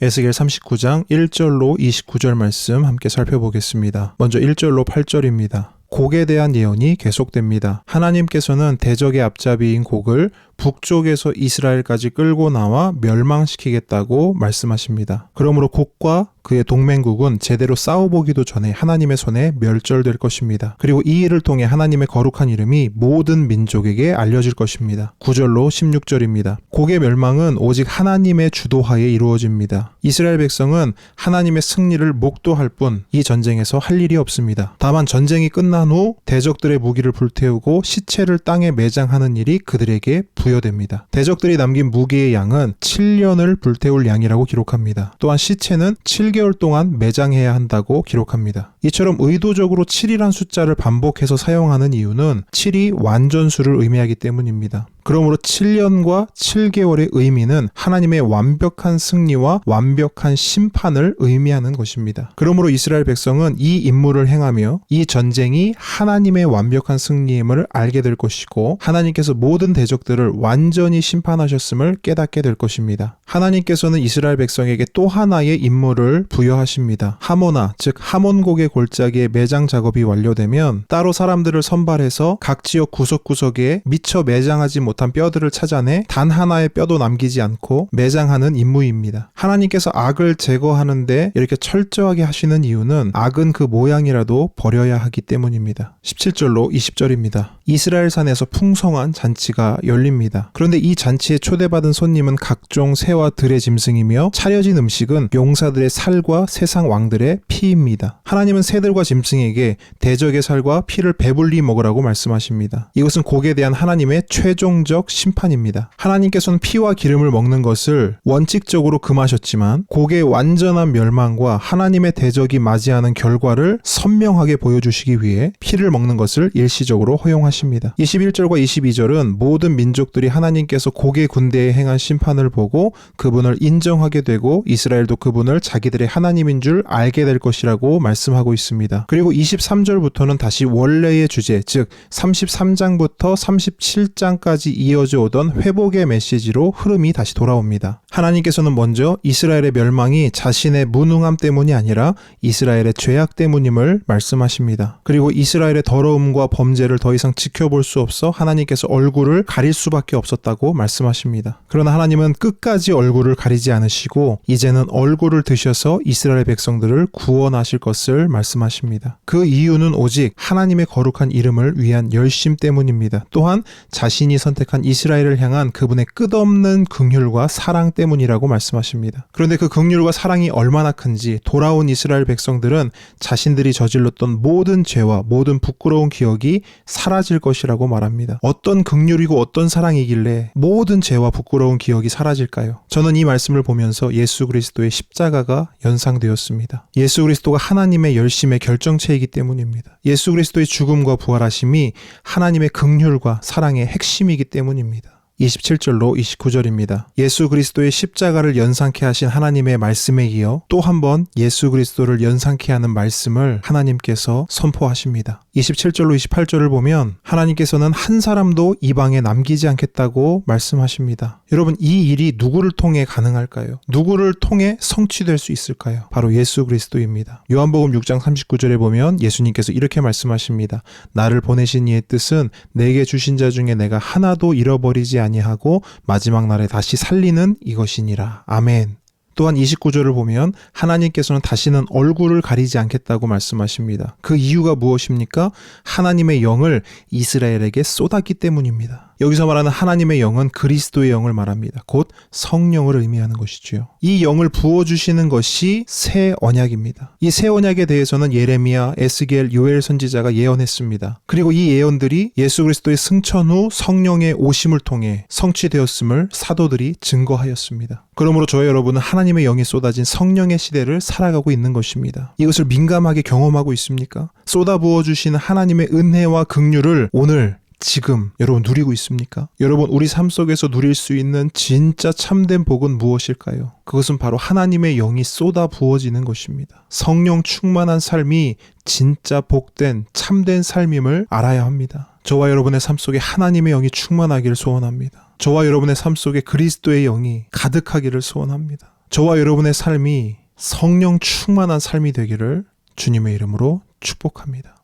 에스겔 39장 1절로 29절 말씀 함께 살펴보겠습니다. 먼저 1절로 8절입니다. 곡에 대한 예언이 계속됩니다. 하나님께서는 대적의 앞잡이인 곡을 북쪽에서 이스라엘까지 끌고 나와 멸망시키겠다고 말씀하십니다. 그러므로 곡과 그의 동맹국은 제대로 싸워보기도 전에 하나님의 손에 멸절될 것입니다. 그리고 이 일을 통해 하나님의 거룩한 이름이 모든 민족에게 알려질 것입니다. 9절로 16절입니다. 곡의 멸망은 오직 하나님의 주도하에 이루어집니다. 이스라엘 백성은 하나님의 승리를 목도할 뿐 이 전쟁에서 할 일이 없습니다. 다만 전쟁이 끝난 후 대적들의 무기를 불태우고 시체를 땅에 매장하는 일이 그들에게 부여됩니다. 대적들이 남긴 무기의 양은 7년을 불태울 양이라고 기록합니다. 또한 시체는 7개월 동안 매장해야 한다고 기록합니다. 이처럼 의도적으로 7이란 숫자를 반복해서 사용하는 이유는 7이 완전수를 의미하기 때문입니다. 그러므로 7년과 7개월의 의미는 하나님의 완벽한 승리와 완벽한 심판을 의미하는 것입니다. 그러므로 이스라엘 백성은 이 임무를 행하며 이 전쟁이 하나님의 완벽한 승리임을 알게 될 것이고 하나님께서 모든 대적들을 완전히 심판하셨음을 깨닫게 될 것입니다. 하나님께서는 이스라엘 백성에게 또 하나의 임무를 부여하십니다. 하모나, 즉 하몬곡의 골짜기의 매장 작업이 완료되면 따로 사람들을 선발해서 각 지역 구석구석에 미처 매장하지 못한 뼈들을 찾아내 단 하나의 뼈도 남기지 않고 매장하는 임무입니다. 하나님께서 악을 제거하는데 이렇게 철저하게 하시는 이유는 악은 그 모양이라도 버려야 하기 때문입니다. 17절로 20절입니다. 이스라엘 산에서 풍성한 잔치가 열립니다. 그런데 이 잔치에 초대받은 손님은 각종 새와 들의 짐승이며 차려진 음식은 용사들의 살과 세상 왕들의 피입니다. 하나님은 새들과 짐승에게 대적의 살과 피를 배불리 먹으라고 말씀하십니다. 이것은 곡에 대한 하나님의 최종적 심판입니다. 하나님께서는 피와 기름을 먹는 것을 원칙적으로 금하셨지만 곡의 완전한 멸망과 하나님의 대적이 맞이하는 결과를 선명하게 보여주시기 위해 피를 먹는 것을 일시적으로 허용하십니다. 21절과 22절은 모든 민족들이 하나님께서 곡의 군대에 행한 심판을 보고 그분을 인정하게 되고 이스라엘도 그분을 자기들의 하나님인 줄 알게 될 것이라고 말씀하고 있습니다. 그리고 23절부터는 다시 원래의 주제, 즉 33장부터 37장까지 이어져 오던 회복의 메시지로 흐름이 다시 돌아옵니다. 하나님께서는 먼저 이스라엘의 멸망이 자신의 무능함 때문이 아니라 이스라엘의 죄악 때문임을 말씀하십니다. 그리고 이스라엘의 더러움과 범죄를 더 이상 지켜볼 수 없어 하나님께서 얼굴을 가릴 수밖에 없었다고 말씀하십니다. 그러나 하나님은 끝까지 얼굴을 가리지 않으시고 이제는 얼굴을 드셔서 이스라엘 백성들을 구원하실 것을 말씀하십니다. 그 이유는 오직 하나님의 거룩한 이름을 위한 열심 때문입니다. 또한 자신이 선택한 이스라엘을 향한 그분의 끝없는 긍휼과 사랑 때문이라고 말씀하십니다. 그런데 그 긍휼과 사랑이 얼마나 큰지 돌아온 이스라엘 백성들은 자신들이 저질렀던 모든 죄와 모든 부끄러운 기억이 사라질 것이라고 말합니다. 어떤 긍휼이고 어떤 사랑이길래 모든 죄와 부끄러운 기억이 사라질까요? 저는 이 말씀을 보면서 예수 그리스도의 십자가가 연상되었습니다. 예수 그리스도가 하나님의 열심의 결정체이기 때문입니다. 예수 그리스도의 죽음과 부활하심이 하나님의 긍휼과 사랑의 핵심이기 때문입니다. 27절로 29절입니다. 예수 그리스도의 십자가를 연상케 하신 하나님의 말씀에 이어 또 한 번 예수 그리스도를 연상케 하는 말씀을 하나님께서 선포하십니다. 27절로 28절을 보면 하나님께서는 한 사람도 이방에 남기지 않겠다고 말씀하십니다. 여러분, 이 일이 누구를 통해 가능할까요? 누구를 통해 성취될 수 있을까요? 바로 예수 그리스도입니다. 요한복음 6장 39절에 보면 예수님께서 이렇게 말씀하십니다. 나를 보내신 이의 뜻은 내게 주신 자 중에 내가 하나도 잃어버리지 아니하고 마지막 날에 다시 살리는 이것이니라. 아멘. 또한 29절을 보면 하나님께서는 다시는 얼굴을 가리지 않겠다고 말씀하십니다. 그 이유가 무엇입니까? 하나님의 영을 이스라엘에게 쏟았기 때문입니다. 여기서 말하는 하나님의 영은 그리스도의 영을 말합니다. 곧 성령을 의미하는 것이지요. 이 영을 부어주시는 것이 새 언약입니다. 이 새 언약에 대해서는 예레미야, 에스겔, 요엘 선지자가 예언했습니다. 그리고 이 예언들이 예수 그리스도의 승천 후 성령의 오심을 통해 성취되었음을 사도들이 증거하였습니다. 그러므로 저와 여러분은 하나님의 영이 쏟아진 성령의 시대를 살아가고 있는 것입니다. 이것을 민감하게 경험하고 있습니까? 쏟아 부어주시는 하나님의 은혜와 긍휼을 오늘 지금 여러분 누리고 있습니까? 여러분, 우리 삶 속에서 누릴 수 있는 진짜 참된 복은 무엇일까요? 그것은 바로 하나님의 영이 쏟아 부어지는 것입니다. 성령 충만한 삶이 진짜 복된 참된 삶임을 알아야 합니다. 저와 여러분의 삶 속에 하나님의 영이 충만하기를 소원합니다. 저와 여러분의 삶 속에 그리스도의 영이 가득하기를 소원합니다. 저와 여러분의 삶이 성령 충만한 삶이 되기를 주님의 이름으로 축복합니다.